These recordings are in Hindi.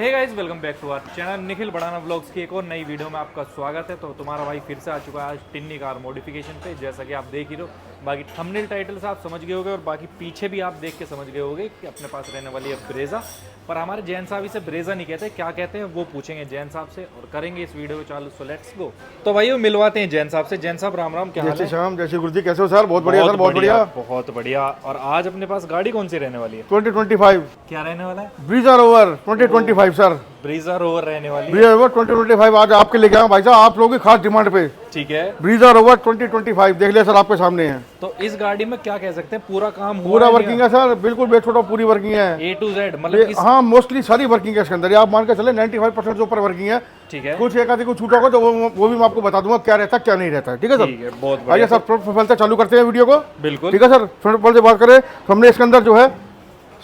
Hey guys, welcome back to our channel Nikhil Badhana vlogs की एक और नई वीडियो में आपका स्वागत है। तो तुम्हारा भाई फिर से आ चुका है आज टिन्नी कार मॉडिफिकेशन पे। जैसा कि आप देख ही रहो, बाकी थंबनेल टाइटल से आप समझ गए होंगे और बाकी पीछे भी आप देख के समझ गए होंगे कि अपने पास रहने वाली है ब्रेजा। पर हमारे जैन साहब इसे ब्रेजा नहीं कहते, क्या कहते हैं वो पूछेंगे जैन साहब से और करेंगे इस वीडियो को चालू। So let's go. तो भाई मिलवाते हैं जैन साहब से। जैन साहब राम राम, क्या हाल है? शाम जैसे गुरु जी, कैसे हो सर? बहुत बढ़िया सर, बहुत बढ़िया, बहुत बढ़िया। और आज अपने पास गाड़ी कौन सी रहने वाली है? 2025 क्या रहने वाला है? Brezza rover 2025 sir. Brezza rover रहने वाली है। ब्रीजा रोवर 2025 आज आपके लेके आया भाई साहब, आप लोगों की खास डिमांड पे। ठीक है, ब्रीजा रोवर 2025 देख लिया सर, आपके सामने है। तो इस गाड़ी में क्या कह सकते हैं, पूरा काम हुआ पूरा है? वर्किंग है सर, बिल्कुल बेस्ट छोटा पूरी वर्किंग है, A to Z मतलब हाँ मोस्टली सारी वर्किंग है इसके अंदर। आप मान के चले 95% से ऊपर वर्किंग है। ठीक है, कुछ एक आधी कुछ छूटा होगा तो वो भी मैं आपको बता दूंगा क्या रहता है क्या नहीं रहता है। ठीक है सर, ठीक है, बहुत आइए बढ़िया। सर फ्रंट प्रोफाइल से चालू करते हैं वीडियो को। बिल्कुल, ठीक है सर, फ्रंट प्रोफाइल से बात करें तो हमने इसके अंदर जो है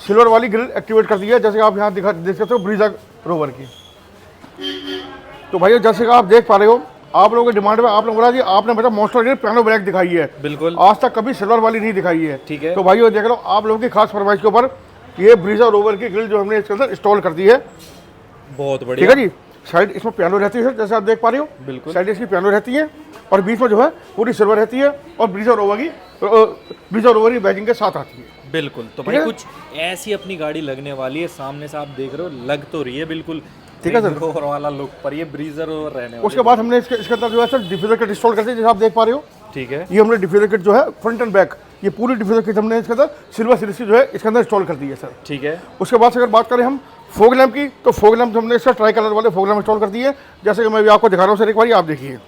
सिल्वर वाली ग्रिल एक्टिवेट कर दी है, जैसे आप यहाँ देख सकते हो ब्रीजा रोवर की। तो भैया जैसे कि आप देख पा रहे हो, आप लोगों की डिमांड में आप लोग बोला जी आपने बेटा मॉन्स्टर ग्रिल पियानो ब्लैक दिखाई है, बिल्कुल, आज तक कभी सिल्वर वाली नहीं दिखाई है। ठीक है, तो भाइयों देख लो, आप लोगों की खास फरमाइश के ऊपर ये ब्रीजा रोवर की ग्रिल जो हमने इसके अंदर इंस्टॉल कर दी है। बहुत ठीक बढ़िया। है जी, साइड इसमें पियानो रहती है सर, जैसे आप देख पा रहे हो, बिल्कुल, साइड इसकी पियानो रहती है और बीच में जो है पूरी सिल्वर रहती है और ब्रीजा रोवर की बैजिंग के साथ आती है। बिल्कुल। तो भाई कुछ ऐसी अपनी गाड़ी लगने वाली है, सामने से आप देख रहे हो, लग तो रही है बिल्कुल ठीक है सर, रोवर वाला लुक, पर ये ब्रीजा रोवर रहने वाली उसके बाद हमने इसके अंदर जो है सर डिफ्यूजर किट इंस्टॉल कर दी, जैसे आप देख पा रहे हो। ठीक है, ये हमने डिफ्यूजर किट जो है फ्रंट एंड बैक, ये पूरी डिफ्यूजर किट हमने इसके अंदर सिल्वर सीरीज की जो है इसके अंदर इंस्टॉल कर दी है सर। ठीक है, उसके बाद से अगर बात करें हम फोग लैम्प की, तो फोग लैम्प हमने इसका ट्राई कलर वाले फोग लैम्प इंस्टॉल कर दिए, जैसे कि मैं भी आपको दिखा रहा हूँ सर, एक बार आप देखिए।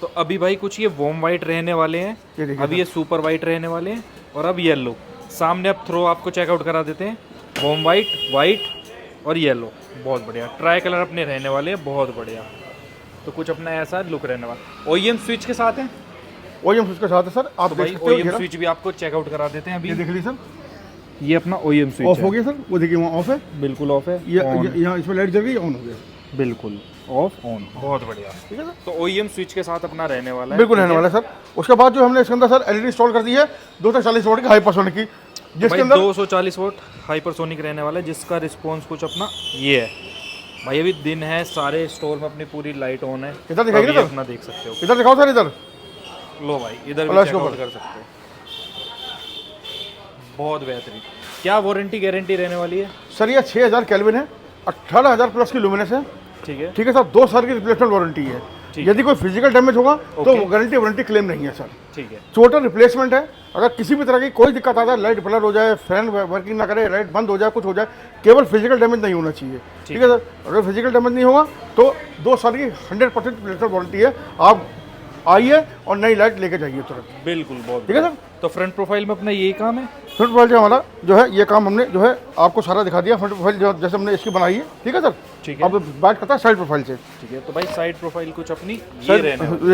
तो अभी भाई कुछ ये वॉर्म वाइट रहने वाले हैं, अभी ये सुपर वाइट रहने वाले हैं और अब येलो। सामने अब थ्रो आपको चेकआउट करा देते हैं, वॉर्म वाइट, वाइट और येलो। बहुत बढ़िया ट्राई कलर अपने रहने वाले हैं, बहुत बढ़िया। तो कुछ अपना ऐसा लुक रहने वाला। ओईएम स्विच के साथ है, ओईएम स्विच के साथ है सर, आप तो देख भाई सकते हो। ओईएम स्विच भी आपको चेकआउट करा देते हैं। अभी ये देख लीजिए सर, ये अपना ओईएम स्विच ऑफ हो गया सर, वो देखिए वहाँ ऑफ है, बिल्कुल ऑफ है। यहाँ इसमें लाइट जल गई, ऑन हो गया, बिल्कुल ऑफ ऑन, बहुत बढ़िया। ठीक है सर, तो ओईएम स्विच के साथ अपना रहने वाला है, बिल्कुल रहने वाला है सर। उसके बाद जो हमने इसके अंदर सर एलईडी इंस्टॉल कर दी है 240 वोल्ट की हाइपरसोनिक की, जिसके अंदर 240 वोट हाइपरसोनिक रहने वाला है, जिसका रिस्पॉन्स कुछ अपना ये है। भाई अभी दिन है, सारे स्टोर में अपनी पूरी लाइट ऑन है। इधर दिखाइए सर, अपना देख सकते हो, इधर दिखाओ सर, इधर लो भाई, इधर भी चेकआउट कर सकते हो। बहुत बेहतरीन। क्या वारंटी गारंटी रहने वाली है सर? ये 6000 केल्विन है, 18000 प्लस की लुमिनस है। ठीक है, ठीक है सर, 2 साल की रिप्लेसमेंट वारंटी है। यदि कोई फिजिकल डैमेज होगा तो गारंटी वारंटी क्लेम नहीं है सर। ठीक है, टोटल रिप्लेसमेंट है। अगर किसी भी तरह की कोई दिक्कत आता है, लाइट ब्लर हो जाए, फैन वर्किंग ना करे, लाइट बंद हो जाए, कुछ हो जाए, केवल फिजिकल डैमेज नहीं होना चाहिए। ठीक है सर, अगर फिजिकल डैमेज नहीं होगा तो 2 साल की 100% रिप्लेसमेंट वारंटी है। आप आइए और नई लाइट लेके जाइए तुरंत। बिल्कुल, बहुत ठीक है सर। तो फ्रंट प्रोफाइल में अपना यही काम है। फ्रंट प्रोफाइल हमारा जो है ये काम हमने जो है आपको सारा दिखा दिया। फ्रंट प्रोफाइल जो जैसे हमने इसकी बनाई है, ठीक है सर। ठीक है, अब बात करता है साइड प्रोफाइल से। ठीक है, तो भाई साइड प्रोफाइल कुछ अपनी ये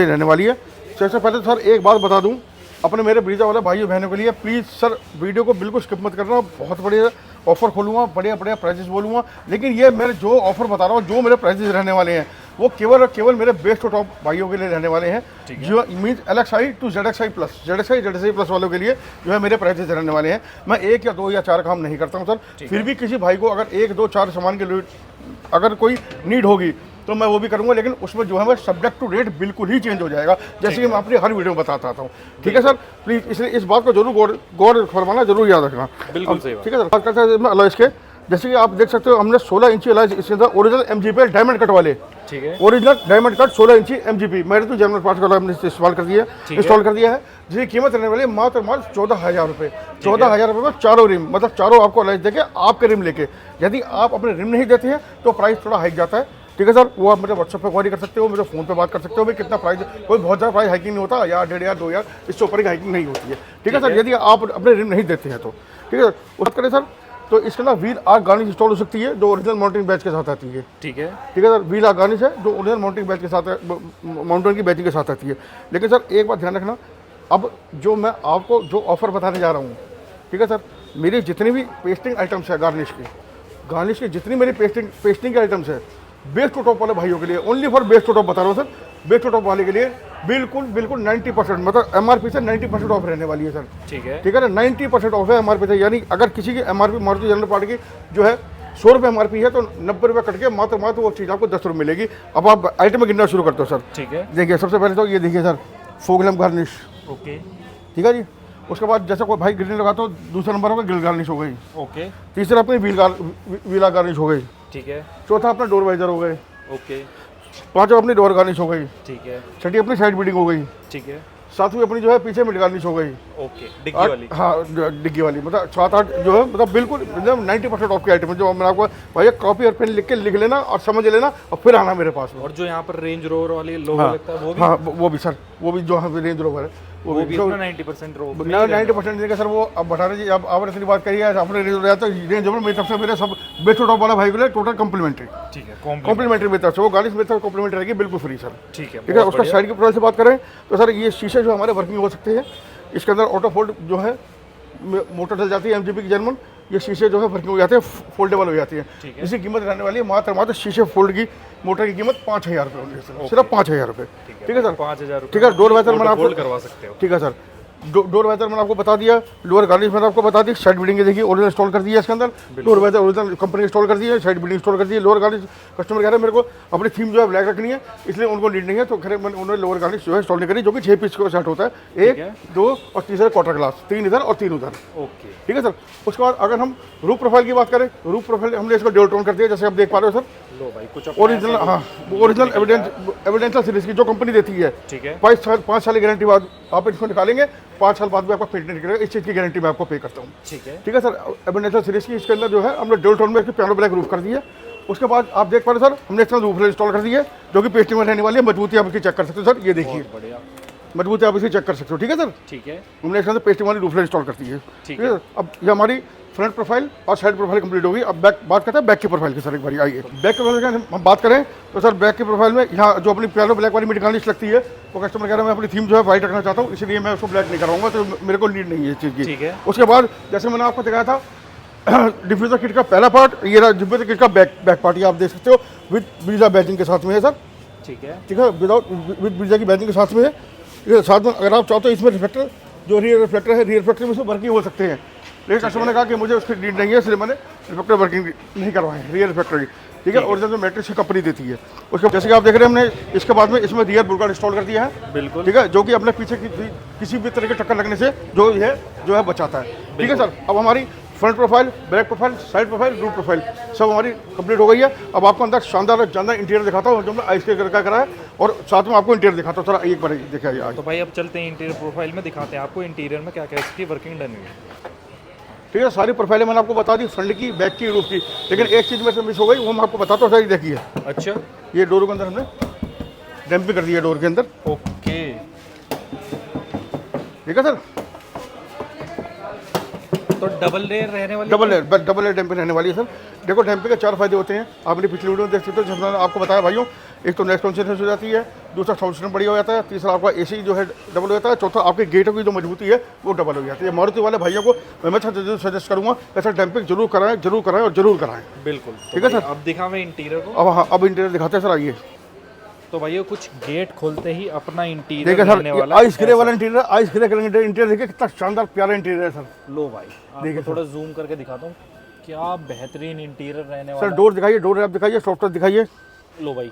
रहने वाली है। सबसे पहले तो सर एक बात बता दूं अपने मेरे ब्रीजा वाले भाइयों बहनों के लिए, प्लीज़ सर वीडियो को बिल्कुल स्किप मत करना। बहुत बढ़िया ऑफर खोलूँगा, बढ़िया बढ़िया प्राइजेस बोलूँगा, लेकिन ये मेरे जो ऑफर बता रहा हूँ, जो मेरे प्राइजेस रहने वाले हैं, वो केवल और केवल मेरे बेस्ट टू टॉप भाइयों के लिए रहने वाले हैं। जो means LXi to ZXi plus, ZXi plus वालों के लिए जो है मेरे प्राइजेस रहने वाले हैं। मैं 1 या 2 या 4 काम नहीं करता हूँ सर। फिर भी किसी भाई को अगर 1, 2, 4 सामान के अगर कोई नीड होगी तो मैं वो भी करूँगा, लेकिन उसमें जो है मैं सब्जेक्ट टू रेट बिल्कुल ही चेंज हो जाएगा, जैसे कि मैं अपनी हर वीडियो में बताता हूँ। ठीक है सर, प्लीज़ इसलिए इस बात को जरूर गौर फरमाना, जरूर याद रखना। बिल्कुल सही बात। ठीक है सर, बात करते हैं अलॉयस के। जैसे कि आप देख सकते हो, हमने 16 इंची अलॉयस इसके अंदर ओरिजिनल MGP डायमंड कट वाले। ठीक है, ओरिजिनल डायमंड कट 16 इंची MGP मेरे तो जनरल पार्ट्स का हमने इंस्टॉल कर दिया है, जिसकी कीमत रहने वाली है मात्र 14,000 रुपये। 14,000 रुपये में चारों रिम, मतलब चारों आपको अलॉयस देके आपके रिम लेके। यदि आप अपने रिम नहीं देते हैं तो प्राइस थोड़ा हाइक जाता है। ठीक है सर, वो आप मेरे व्हाट्सएप पर क्वारी कर सकते हो, मेरे फ़ोन पे बात कर सकते हो। भाई कितना प्राइस, कोई बहुत ज़्यादा प्राइस हाइकिंग नहीं होता, 1000, 1500, 2000, इससे ऊपर की हाइकिंग नहीं होती है। ठीक है सर, यदि आप अपने रिम नहीं देते हैं तो। ठीक है सर, बात करें सर तो इसके अंदर व्हील आर्क गार्निश इंस्टॉल हो सकती है, जो ओरिजिनल माउंटिंग बैच के साथ आती है। ठीक है, ठीक है सर, व्हील आर्क गार्निश है जो ओरिजिनल माउंटिंग बैच के साथ, माउंटेन की बैचिंग के साथ आती है। लेकिन सर एक बात ध्यान रखना, अब जो मैं आपको जो ऑफर बताने जा रहा हूँ, ठीक है सर, मेरी जितनी भी पेस्टिंग आइटम्स है गार्निश की जितनी मेरी पेस्टिंग के आइटम्स है, बेस्ट टू टॉप वाले भाइयों के लिए, only for best to top बता रहा हूँ सर। बेस्ट टू टॉप वाले के लिए बिल्कुल 90%, मतलब MRP से 90% ऑफ रहने वाली है सर। ठीक है ना, 90% ऑफ है MRP से। यानी अगर किसी की MRP मारुति जनरल पार्टी की जो है 100 रुपये MRP है तो 90 रुपये कट के मात्र वो चीज़ आपको 10 रुपये मिलेगी। अब आप आइटम में गिनना शुरू करते हो सर। ठीक है, देखिए सबसे पहले तो ये देखिए सर, फोक लैम्प गार्निश। ओके ठीक है जी। उसके बाद जैसा कोई भाई ग्रिल लगाता हो, दूसरा नंबर होगा ग्रिल गार्निश हो गई। ओके, तीसरा अपनी व्हीला गार्निश हो गई। ठीक है, चौथा अपना डोर वाइजर हो गए। ओके, पांचवा अपनी डोर गार्निश हो गई। ठीक है, छठी अपनी साइड बिल्डिंग हो गई। ठीक है, सातवीं अपनी जो है पीछे मिड गार्निश हो गई। ओके, डिग्गी वाली। हाँ डिग्गी वाली, मतलब 7-8 जो है, मतलब बिल्कुल मतलब 90% ऑफ की आइटम है। जो मैं आपको भैया कॉपी और पेन लिख के लिख लेना और समझ लेना और फिर आना मेरे पास में। और जो यहाँ पर रेंज रोवर वाली लोगो हाँ, लगता है वो भी? हाँ वो भी सर, वो भी जो यहाँ रेंज रोवर है वो भी अपना 90% रो 90% देगा सर। वो अब बता रहे जी, अब आपने इतनी बात कही है, आपने रेंज रोवर तो रेंज रोवर मेरी तरफ से मेरे सब बेस्ट टॉप वाला भाई को लिए टोटल कॉम्प्लीमेंट्री। ठीक है, कॉम्प्लीमेंट्री मेरी तरफ से, वो गाड़ी मेरी तरफ कॉम्प्लीमेंट्री रहेगी बिल्कुल फ्री सर। ठीक है, ठीक है। उसका साइड के प्रोफाइल से बात करें तो सर ये शीशे जो हमारे वर्किंग हो सकते हैं। इसके अंदर ऑटो फोल्ड जो है मोटर चल जाती है MGP की जर्मन। ये शीशे जो है वर्किंग हो जाते हैं, फोल्डेबल हो जाती है। इसकी कीमत रहने वाली है मात्र शीशे फोल्ड की मोटर की कीमत 5000 रुपये होगी सर, सिर्फ 5000 रुपये। ठीक है सर, 5000। ठीक है। डोर वाइजर मैंने आपको करवा सकते हो। ठीक है सर, डोर वाइजर मैंने आपको बता दिया। लोअर गार्निश मैंने आपको बता दी। साइड बिल्डिंग देखिए ओरिजिनल इंस्टॉल कर दिया इसके अंदर। Door visor original company install कर दी है, साइड बिल्डिंग इंस्टॉल कर दी है। लोअर गार्निश कस्टमर कह रहे हैं मेरे को अपनी थीम जो है ब्लैक रखनी है, इसलिए उनको नीड नहीं है, तो खैर उन्होंने लोअर गार्निश जो है इंस्टॉल नहीं करी, जो कि 6 पीस का सेट होता है। 1, 2 और तीसरा क्वार्टर ग्लास, 3 इधर और 3 उधर। ओके, ठीक है सर। उसके बाद अगर हम रूफ प्रोफाइल की बात करें, रूफ प्रोफाइल हमने इसको ड्यूल टोन कर दिया, जैसे आप देख पा रहे हो सर। लो भाई कुछ ओरिजिनल, हाँ ओरिजिनल एविडेंशियल सीरीज की जो कंपनी देती है। ठीक है, 5 साल की गारंटी बाद आप इसको निकालेंगे, 5 साल बाद भी आपका पेंट नहीं करेगा। इस चीज़ की गारंटी मैं आपको पे करता हूँ। ठीक है, ठीक है सर। एविडेंशियल सीरीज की इसके अंदर जो है हमने ड्यूल टोन में इसकी पियानो ब्लैक रूफ कर दी है। उसके बाद आप देख पा रहे सर, हमने इसका रूफ इंस्टॉल कर दी है, जो कि पेस्टिंग में रहने वाली है। मजबूती आप इसकी चेक कर सकते हो सर, ये देखिए बढ़िया, मजबूती आप इसे चेक कर सकते हो। ठीक है सर। ठीक है, हमने इसके अंदर पेस्टिंग वाली रूफ इंस्टॉल कर दी है। ठीक है। अब ये हमारी फ्रंट प्रोफाइल और साइड प्रोफाइल कंप्लीट होगी। अब बैक बात करते हैं बैक की प्रोफाइल की सर। एक बार आइए बैक प्रोफाइल की हम बात करें तो सर, बैक की प्रोफाइल में यहाँ जो अपनी पियानो ब्लैक वाली मिड गार्निश लगती है, वो कस्टमर कह रहा है मैं अपनी थीम जो है वाइट रखना चाहता हूँ, इसलिए मैं उसको ब्लैक नहीं कराऊंगा, तो मेरे को नीड नहीं है इस चीज़ की। ठीक है। उसके बाद जैसे मैंने आपको दिखाया था डिफ्यूजर किट का पहला पार्ट, ये रहा डिफ्यूजर किट का बैक पार्ट, ये आप देख सकते हो विद ब्रीजा बैजिंग के साथ में है सर। ठीक है, ठीक है, विद ब्रीजा की बैजिंग के साथ में है। ये साथ में अगर आप चाहते हो इसमें रिफ्लेक्टर, जो रियर रिफ्लेक्टर है, रियर रिफ्लेक्टर में इसमें वर्किंग हो सकते हैं, लेकिन कस्टमर ने कहा कि मुझे उसकी नीड नहीं है, इसलिए मैंने रिफ्लेक्टर वर्किंग नहीं करवाए रियर रिफ्लेक्टर की। ठीक है, ओरिजिनल जो मैट्रिक्स की कंपनी देती है। उसके जैसे कि आप देख रहे हैं, हमने इसके बाद में इसमें रियर बुलगार्ड इंस्टॉल कर दिया है। बिल्कुल। ठीक है, जो कि अपने पीछे की किसी भी तरह की टक्कर लगने से जो है बचाता है। ठीक है सर। अब हमारी front profile, back profile, side profile, roof profile सब हमारी कंप्लीट हो गई है। अब आपको अंदर शानदार इंटीरियर दिखाता हूँ, जो मैं आइस के का करा है, और साथ में आपको इंटीरियर दिखाता हूँ। सर एक बार देखिए। तो भाई अब चलते हैं इंटीरियर प्रोफाइल में, दिखाते हैं आपको इंटीरियर में क्या क्या इसकी वर्किंग डन हुई है। ठीक है, सारी प्रोफाइलें मैंने आपको बता दी, फ्रंट की, बैक की, रूफ की, लेकिन एक चीज़ में से मिस हो गई, वो मैं आपको बताता हूँ सर। देखिए अच्छा, ये डोर के अंदर हमने डैम्पिंग कर दिया, डोर के अंदर। ओके, ठीक है सर। तो डबल लेयर रहने वाली, डबल लेयर डैम्पिंग रहने वाली है सर। देखो डैम्पिंग के 4 फायदे होते हैं, आपने पिछली वीडियो में देख सकते हो, जब मैंने आपको बताया भाइयों। एक तो नेक्स्ट कॉन्सेंट्रेशन हो जाती है, दूसरा साउंड सिस्टम बढ़िया हो जाता है, तीसरा आपका AC जो है डबल हो जाता है, चौथा आपके गेटों की जो मजबूती है वो डबल हो जाती है। मारुति वाले भाइयों को मैं जरूर सजेस्ट करूँगा ऐसा डैम्पिंग जरूर कराएं और जरूर कराएं। बिल्कुल। ठीक है सर। अब दिखावे इंटीरियर को। अब हाँ, अब इंटीरियर दिखाते हैं सर, आइए। तो भैया कुछ गेट खोलते ही अपना इंटीरियर देखिए रहने सर, वाला आइस ग्रे वाला interior, ice grey colour interior देखिए कितना शानदार प्यारा इंटीरियर है सर। लो भाई देखिए, थोड़ा जूम करके दिखाता हूँ, क्या बेहतरीन इंटीरियर रहने वाला सर। डोर दिखाइए, डोर रैप दिखाइए, सॉफ्टवेयर दिखाइए। लो भाई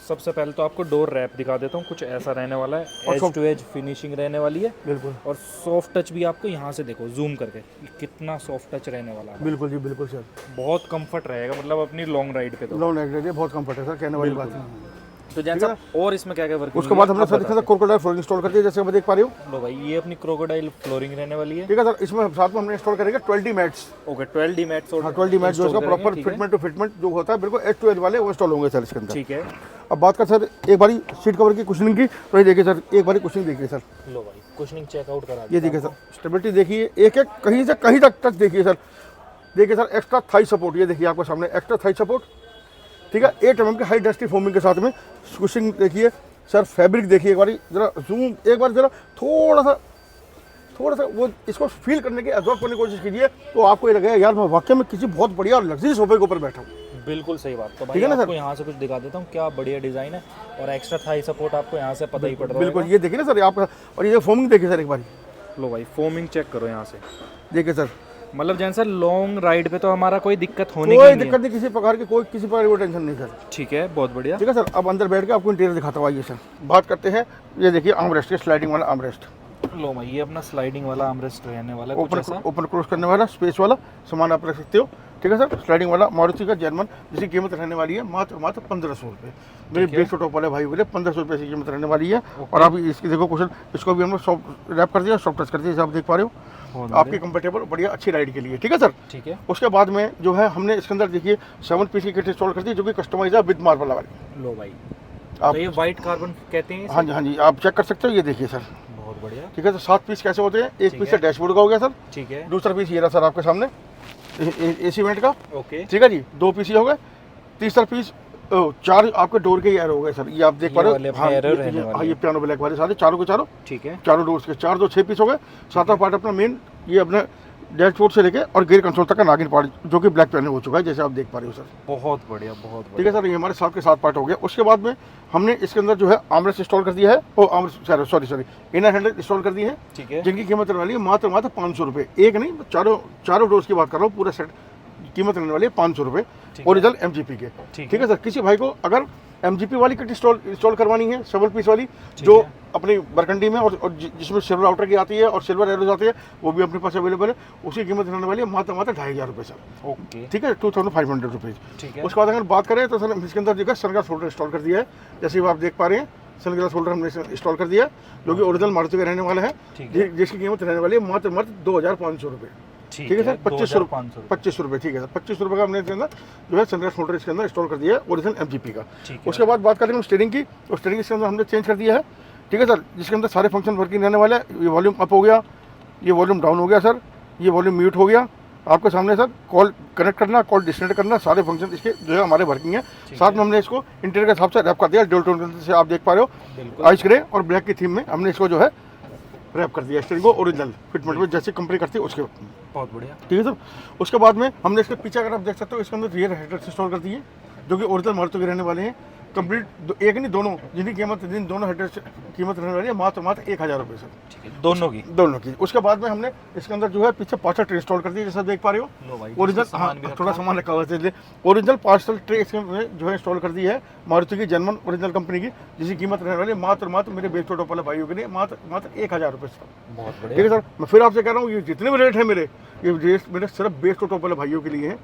सबसे पहले तो आपको डोर रैप दिखा देता हूँ, कुछ ऐसा रहने वाला है, एज टू एज फिनिशिंग रहने वाली है। बिल्कुल। और सॉफ्ट टच भी आपको यहाँ से देखो जूम करके कितना सॉफ्ट टच रहने वाला है। बिल्कुल जी, बिल्कुल सर। बहुत कंफर्ट रहेगा, मतलब अपनी लॉन्ग राइड पे तो लॉन्ग राइड है, बहुत कंफर्ट है सर, कहने वाली बात है। तो जैसा और इसमें क्या क्या वर्क, उसके बाद हमने सर इसके क्रोकोडाइल फ्लोरिंग इंस्टॉल कर दिया, जैसे मैं देख पा रही हूँ। लो भाई ये अपनी क्रोकोडाइल फ्लोरिंग रहने वाली है। ठीक है सर। इसमें साथ में हमने इंस्टॉल करेंगे 12D mats. Okay, 12D mats. हाँ, 12D मैट्स जो इसका प्रॉपर फिटमेंट टू फिटमेंट जो होता है, बिल्कुल एज टू एज वाले, वो इंस्टॉल होंगे सर इसके अंदर। ठीक है। अब बात कर सर एक बारी सीट कवर की कुशनिंग की, तो ये देखिए सर, एक बारी कुशनिंग देखिए सर। लो भाई कुशनिंग चेकआउट करा, ये देखिए सर, स्टेबिलिटी देखिए, एक एक कहीं से कहीं तक टच देखिए सर। देखिए सर, एक्स्ट्रा थाई सपोर्ट, ये देखिए आपको सामने एक्स्ट्रा थाई सपोर्ट। ठीक है, 8 mm के हाई डस्टी फोमिंग के साथ में कुशनिंग देखिए सर। फैब्रिक देखिए एक बारी, जरा जूम एक बार, जरा थोड़ा सा वो इसको फील करने की, एब्जॉर्ब करने की कोशिश कीजिए, तो आपको ये लगेगा यार मैं वाकई में किसी बहुत बढ़िया लग्जरी सोफे के ऊपर बैठा हूँ। बिल्कुल सही बात। तो भाई आपको यहाँ से कुछ दिखा देता हूँ, क्या बढ़िया डिजाइन है, और एक्स्ट्रा थाई सपोर्ट आपको यहाँ से पता ही पड़ रहा है। बिल्कुल, ये देखिए ना सर आप, और ये फोमिंग देखिए सर एक बार। लो भाई फोमिंग चेक करो यहाँ से, देखिए सर, मतलब जैसे सर लॉन्ग राइड पे तो हमारा कोई दिक्कत होने की कोई नहीं है। दिक्कत नहीं, किसी प्रकार की कोई किसी प्रकार की कोई टेंशन नहीं सर। ठीक है, बहुत बढ़िया। ठीक है सर, अब अंदर बैठ के आपको इंटीरियर दिखाता हूँ, आइए सर। बात करते हैं, ये देखिए आर्मरेस्ट, स्लाइडिंग वाला आर्मरेस्ट, लो भाई ये अपना स्लाइडिंग वाला आर्मरेस्ट रहने वाला है, कुछ ऐसा। ओपन क्लोज करने वाला, स्पेस वाला, सामान आप रख सकते हो। ठीक है सर, स्लाइडिंग वाला मारुति का जर्मन, जिसकी कीमत रहने वाली है मात्र 1500 रुपये। मेरे बेस्ट टॉप वाले भाई बोले 1500 रुपये की कीमत रहने वाली है। और आप इसकी देखो क्वेश्चन, इसको भी हमने सॉफ्ट रैप कर दिया, सॉफ्ट टच कर दिया, जैसे आप देख पा रहे हो, आपकी कंफर्टेबल बढ़िया अच्छी राइड के लिए। ठीक है सर। ठीक है। उसके बाद में जो है हमने इसके अंदर देखिए 7 पीस की किट इंस्टॉल कर दी, जो कि कस्टमाइज है विद मार्बल वाली। लो भाई, आप तो ये वाइट कार्बन कहते हैं इसे? हाँ जी, हाँ जी, आप चेक कर सकते हो, ये देखिए सर। बहुत बढ़िया। ठीक है, तो 7 पीस कैसे होते हैं, एक पीस से डैशबोर्ड का हो गया सर। ठीक है। दूसरा पीस ये रहा सर आपके सामने एसी वेंट का। ओके। ठीक है जी, 2 पीस ये हो गए। तीसरा पीस 4 आपके डोर के एरो हो गए सर, ये आप देख पा रहे हो। हाँ, ये पियानो ब्लैक वाले सारे चारों के चारों। ठीक है। चारों डोर्स के 4 2 6 पीस हो गए। सातवां पार्ट अपना मेन, ये अपना डैशबोर्ड से लेके और गियर कंसोल तक का नागिन पार्ट, जो कि ब्लैक पैनल हो चुका है, जैसे आप देख पा रहे हो सर। बहुत बढ़िया, बहुत ठीक बढ़िया। है सर, ये हमारे 7 के 7 पार्ट हो गया। उसके बाद में हमने इसके अंदर जो है आर्मरेस्ट इंस्टॉल कर दिया है, और सॉरी इनर हैंडल इंस्टॉल कर दिए हैं। ठीक है। जिनकी कीमत रहने वाली है मात्र 500 रुपये। एक नहीं, चारों डोर्स की बात कर रहा हूँ, पूरा सेट कीमत रहने वाली है 500 रुपये, ओरिजिनल MGP के। ठीक है सर, किसी भाई को अगर MGP वाली किट इंस्टॉल करवानी है, 7 पीस वाली, जो अपनी बरकंडी में और जिसमें सिल्वर आउटर की आती है और सिल्वर एरोज आती है, वो भी अपने पास अवेलेबल है। उसकी कीमत रहने वाली है मात्र 2500 रुपये सर। ओके। ठीक है, 2500 रुपीज़। ठीक है। उसके बाद अगर बात करें तो सर इसके अंदर देखा सनग्लास होल्डर इंस्टॉल कर दिया है, जैसे आप देख पा रहे हैं। सनग्लास होल्डर हमने इंस्टॉल कर दिया है, जो कि ओरिजिनल मारुति का रहने वाला है, जिसकी कीमत रहने वाली है मात्र 2500 रुपये। ठीक है सर, 2500 रुपये। ठीक है सर, 2500 रुपये का हमने इसके अंदर जो है सनग्लास होल्डर इसके अंदर इंस्टॉल कर दिया है, ओरिजिनल MGP का। उसके बाद बात करें हम स्टीयरिंग की, तो स्टीयरिंग इसके अंदर हमने चेंज कर दिया है। ठीक है सर, जिसके अंदर सारे फंक्शन वर्किंग रहने वाले हैं। ये वॉल्यूम अप हो गया, ये वॉल्यूम डाउन हो गया सर, ये वॉल्यूम म्यूट हो गया। आपके सामने सर कॉल कनेक्ट करना, कॉल डिस्कनेक्ट करना, सारे फंक्शन इसके जो है हमारे वर्किंग है। साथ में हमने इसको इंटीरियर के हिसाब से रैप कर दिया, डुअल टोन से आप देख पा रहे हो, आइस ग्रे और ब्लैक की थीम में हमने इसको जो है रैप कर दिया स्टीयरिंग को ओरिजिनल फिटमेंट में, जैसे कंपनी करती है उसके। बहुत बढ़िया। ठीक है सर, उसके बाद में हमने इसके पीछे अगर आप देख सकते हो, इसके अंदर रियर हेडलाइट्स इंस्टॉल कर दिए, जो कि ओरिजिनल मारुति के रहने वाले हैं। कंप्लीट एक नहीं, दोनों, जिनकी कीमत दोनों हेडलाइट्स कीमत रहने वाली है मात्र 1000 रुपये सर। ठीक है, दोनों की। उसके बाद में हमने इसके अंदर जो है पीछे पार्सल ट्रे इंस्टॉल कर दिया, जैसा देख पा रहे हो। ओरिजिनल, हाँ थोड़ा सामान रखा हुआ है, ओरिजिनल पार्सल ट्रे इसमें जो है इंस्टॉल कर दी है मारुति की जर्मन ओरिजिनल कंपनी की, जिसकी कीमत रहने वाली है मात्र मेरे बेस्ट टॉप वाले भाइयों के लिए मात्र 1000 रुपये सर। बहुत बढ़िया। ठीक है सर, मैं फिर आपसे कह रहा हूँ, ये जितने भी रेट है मेरे, ये रेट मेरे सिर्फ बेस्ट टॉप वाले भाइयों के लिए हैं।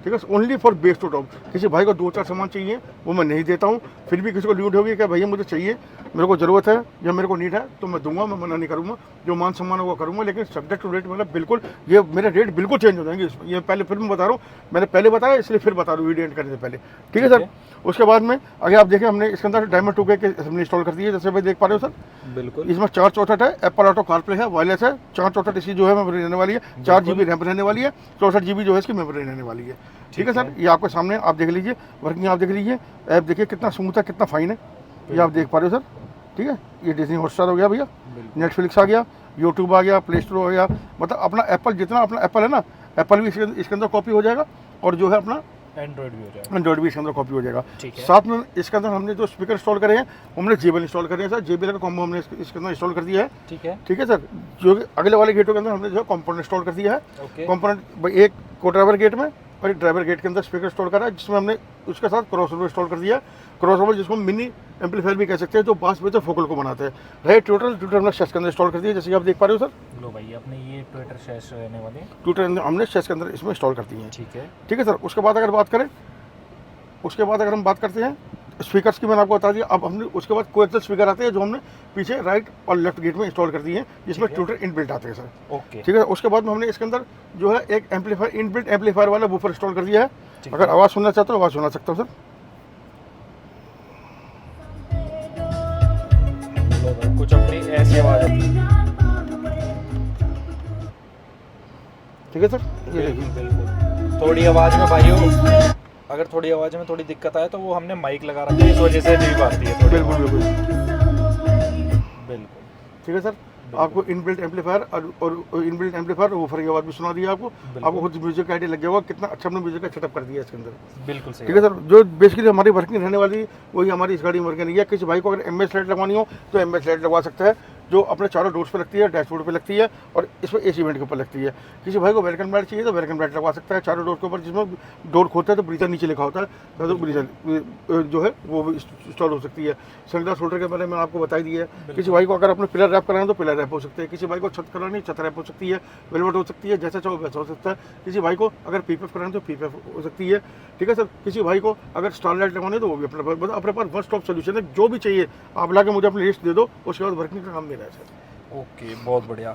ठीक है, only for best to top. किसी भाई को 2-4 सामान चाहिए वो मैं नहीं देता हूँ, फिर भी किसी को ल्यूट होगी कि भैया मुझे चाहिए, मेरे को ज़रूरत है या मेरे को नीड है, तो मैं दूंगा, मैं मना नहीं करूँगा, जो मान सम्मान होगा करूँगा। लेकिन सब्जेक्ट टू रेट मतलब बिल्कुल ये मेरे रेट बिल्कुल चेंज हो जाएंगे। ये पहले फिर मैं बता रहा हूँ, मैंने पहले बताया इसलिए फिर बता रहा हूँ वीडियो एंड करने से पहले। ठीक है सर, उसके बाद में अगर आप देखें, हमने इसके अंदर डायमंड 2K के हमने इंस्टॉल कर दिए, जैसे भाई देख पा रहे हो सर। बिल्कुल। इसमें 464 है, एप्पल ऑटो कारप्ले है, वायरलेस है। 464 इसकी जो है मेमोरी रहने वाली है, 4 GB रैम रहने वाली है, 64 GB जो है इसकी मेमोरी रहने वाली है। ठीक है सर, ये आपके सामने आप देख लीजिए, वर्किंग आप देख लीजिए, ऐप देखिए कितना स्मूथ है, कितना फाइन है, ये आप देख पा रहे हो सर। ठीक है, ये डिज्नी हॉटस्टार हो गया भैया, नेटफ्लिक्स आ गया, यूट्यूब आ गया, प्ले स्टोर हो गया, मतलब अपना एप्पल, जितना अपना एप्पल है ना, एप्पल भी इसके अंदर कॉपी हो जाएगा, और जो है अपना एंड्रॉइड भी हो जाएगा, एंड्रॉइड भी इसके अंदर कॉपी हो जाएगा। साथ में इसके अंदर हमने जो स्पीकर इंस्टॉल करे हैं, हमने JBL इंस्टॉल करे हैं सर, JBL का कॉम्बो हमने इसके अंदर इंस्टॉल कर दिया है। ठीक है सर, जो अगले वाले गेटों के अंदर हमने जो कंपोनेंट इंस्टॉल कर दिया है। कंपोनेंट एक को ड्राइवर गेट में और एक ड्राइवर गेट के अंदर स्पीकर इंस्टॉल करा है, जिसमें हमने उसके साथ क्रॉसओवर इंस्टॉल कर दिया है। क्रॉसओवर जिसको मिनी एम्पलीफायर भी कह सकते हैं, जो बास में तो फोकल को बनाते हैं। राइट, ट्विटर हमने शेस के अंदर इंस्टॉल कर दिया, जैसे कि आप देख पा रहे हो सर। लो भाई, अपने ये ट्विटर शेस रहने वाले, ट्विटर हमने शेस के अंदर इसमें इंस्टॉल कर दिए हैं। ठीक है सर, उसके बाद अगर हम बात करते हैं स्पीकर्स की, मैंने आपको बता दिया। अब हमने उसके बाद कोएक्सियल स्पीकर आते हैं, जो हमने पीछे राइट और लेफ्ट गेट में इंस्टॉल कर दिए हैं, जिसमें ट्विटर इनबिल्ट आते हैं सर। ओके। ठीक है, उसके बाद में हमने इसके अंदर जो है एक एम्पलीफायर, इनबिल्ट एम्पलीफायर वाला वूफर इंस्टॉल कर दिया है। अगर आवाज़ सुनना चाहते हो आवाज़ सुना सकता हूँ सर। कुछ अपनी ऐसी आवाज़ आती है। ठीक है सर, ये बिल्कुल। थोड़ी आवाज़ में भाइयों, अगर थोड़ी आवाज़ में थोड़ी दिक्कत आए तो वो हमने माइक लगा रखा है, इस वजह से नहीं आती है। बिल्कुल। ठीक है सर, आपको इनबिल्ट एम्पलीफायर और इनबिल्ट एम्पलीफायर वूफर की आवाज़ भी सुना दिया आपको खुद म्यूजिक आइडिया लग गया होगा, कितना अच्छा हमने म्यूजिक का सेटअप कर दिया इसके अंदर। बिल्कुल सही। ठीक है सर, जो बेसिकली हमारी वर्किंग रहने वाली वही हमारी इस गाड़ी में वर्किंग नहीं है। किसी भाई को अगर MS लाइट लगवानी हो तो MS लाइट लगवा सकता है, जो अपने चारों डोर्स पे लगती है, डैशबोर्ड पे लगती है और इसमें एसी वेंट के ऊपर लगती है। किसी भाई को वेलकम मैट चाहिए तो वेलकम मैट लगवा सकता है चारों डोर के ऊपर, जिसमें डोर खोलता है तो ब्रीजर नीचे लिखा होता है, तो ब्रीजर जो है वो भी इंस्टॉल हो सकती है। सनग्लास होल्डर के बारे में आपको बता दिया है। किसी भाई को अगर अपने पिलर रैप कराना है तो पिलर रैप हो सकते हैं, किसी भाई को छत करानी छत रैप हो सकती है, वेलवेट हो सकती है, जैसा चाहो वैसा हो सकता है। किसी भाई को अगर पीपीएफ कराना है तो पीपीएफ हो सकती है, ठीक है सर। किसी भाई को अगर स्टारलाइट लगवानी है तो वो भी अपने पास वन स्टॉप सोल्यूशन है। जो भी चाहिए आप लाके मुझे अपनी लिस्ट दे दो, उसके बाद वर्किंग का काम मेरा है सर। ओके, बहुत बढ़िया।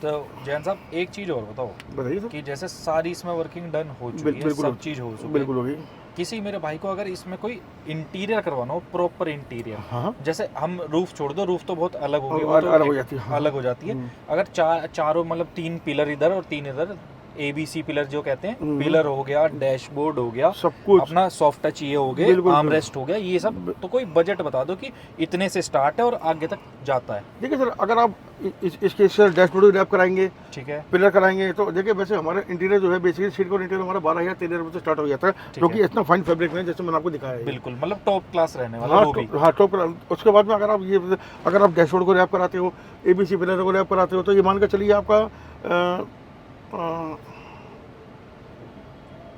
तो जैन साहब एक चीज़ और बताओ बताइए सर। कि जैसे सारी इसमें वर्किंग डन हो चुकी है, बिल्कुल सब चीज़ हो चुकी है, बिल्कुल होगी। किसी मेरे भाई को अगर इसमें कोई इंटीरियर करवाना हो, प्रॉपर इंटीरियर, हाँ जैसे हम रूफ छोड़ दो, रूफ तो बहुत अलग हो गई, वो अलग तो हो जाती है, हाँ। अलग हो जाती है। अगर चारों मतलब 3 पिलर इधर और 3 इधर, ABC पिलर जो कहते हैं, पिलर हो गया, डैशबोर्ड हो गया, सब कुछ अपना सॉफ्ट टच ये हो गए, बिल्कुल, आर्म रेस्ट हो गया, ये सब, तो कोई बजट बता दो कि इतने से स्टार्ट है और आगे तक जाता है। देखिए सर, अगर आप इसके सर डैशबोर्ड रैप कराएंगे, ठीक है, पिलर कराएंगे, तो देखिए वैसे हमारा इंटीरियर जो है बेसिकली सीट का इंटीरियर हमारा 12,000-13,000 रुपये से स्टार्ट हो जाता है, जो कि इतना फाइन फैब्रिक में जैसे मैंने आपको दिखाया है। बिल्कुल, मतलब टॉप क्लास रहने वाला हाँ वो भी। हाँ टॉप। उसके बाद में अगर आप डैशबोर्ड को रैप कराते हो, ABC पिलर को रैप कराते हो, तो ये मान कर चलिए आपका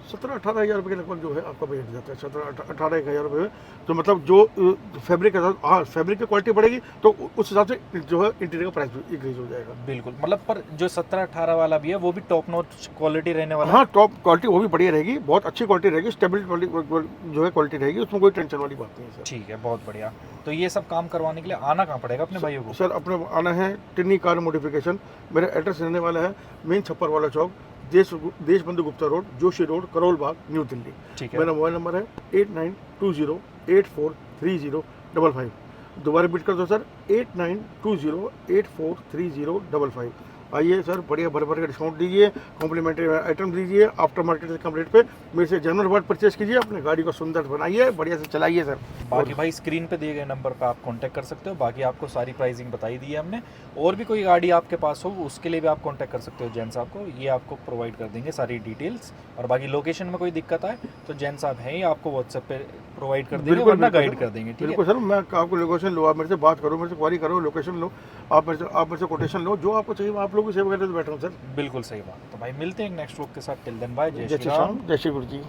17-18 हज़ार रुपये के लगभग जो है आपका बजट जाता है। 17-18 हज़ार रुपये में, तो मतलब जो फैब्रिक के साथ, हाँ फैब्रिक की क्वालिटी बढ़ेगी तो उस हिसाब से जो है इंटीरियर का प्राइस भी इंक्रीज हो जाएगा। बिल्कुल, मतलब पर जो 17-18 वाला भी है वो भी टॉप नॉच क्वालिटी रहने वाला हाँ टॉप क्वालिटी वो भी बढ़िया रहेगी, बहुत अच्छी क्वालिटी रहेगी, स्टेबल जो है क्वालिटी रहेगी, उसमें कोई टेंशन वाली बात नहीं है है। सर। ठीक है, बहुत बढ़िया। तो ये सब काम करवाने के लिए आना कहाँ पड़ेगा अपने भाइयों को? सर अपने आना है टिन्नी कार मॉडिफिकेशन। मेरा एड्रेस रहने वाला है मेन छप्पर वाला चौक, देश बंधु Gupta road, Joshi road, Karol Bagh, new Delhi. ठीक है, मेरा मोबाइल नंबर है 8920843055। दोबारा रिपीट कर दो सर, 8920843055। आइए सर, बढ़िया भर भर के डिस्काउंट दीजिए, कॉम्प्लीमेंट्री आइटम दीजिए, आफ्टर मार्केट से कम रेट पे मेरे से जनरल वार्ड परचेज कीजिए, अपनी गाड़ी को सुंदर बनाइए, बढ़िया से चलाइए सर। बाकी भाई स्क्रीन पे दिए गए नंबर पे आप कांटेक्ट कर सकते हो। बाकी आपको सारी प्राइसिंग बताई दी है हमने, और भी कोई गाड़ी आपके पास हो उसके लिए भी आप कांटेक्ट कर सकते हो जैन साहब को, ये आपको प्रोवाइड कर देंगे सारी डिटेल्स। और बाकी लोकेशन में कोई दिक्कत आए तो जैन साहब हैं ही, आपको व्हाट्सएप पे प्रोवाइड कर देंगे, वरना गाइड कर देंगे। ठीक है, बिल्कुल सर, मैं आपको लोकेशन लो, आप मेरे से बात करो, मेरे से क्वारी करो, लोकेशन लो, आप मेरे से कोटेशन लो, जो आपको चाहिए आप लोग भी सेव करके बैठो सर। बिल्कुल सही बात। तो भाई मिलते हैं नेक्स्ट व्लॉग के साथ, टिल देन बाय, जय जय श्री श्री राम। राम, जय श्री गुरु जी।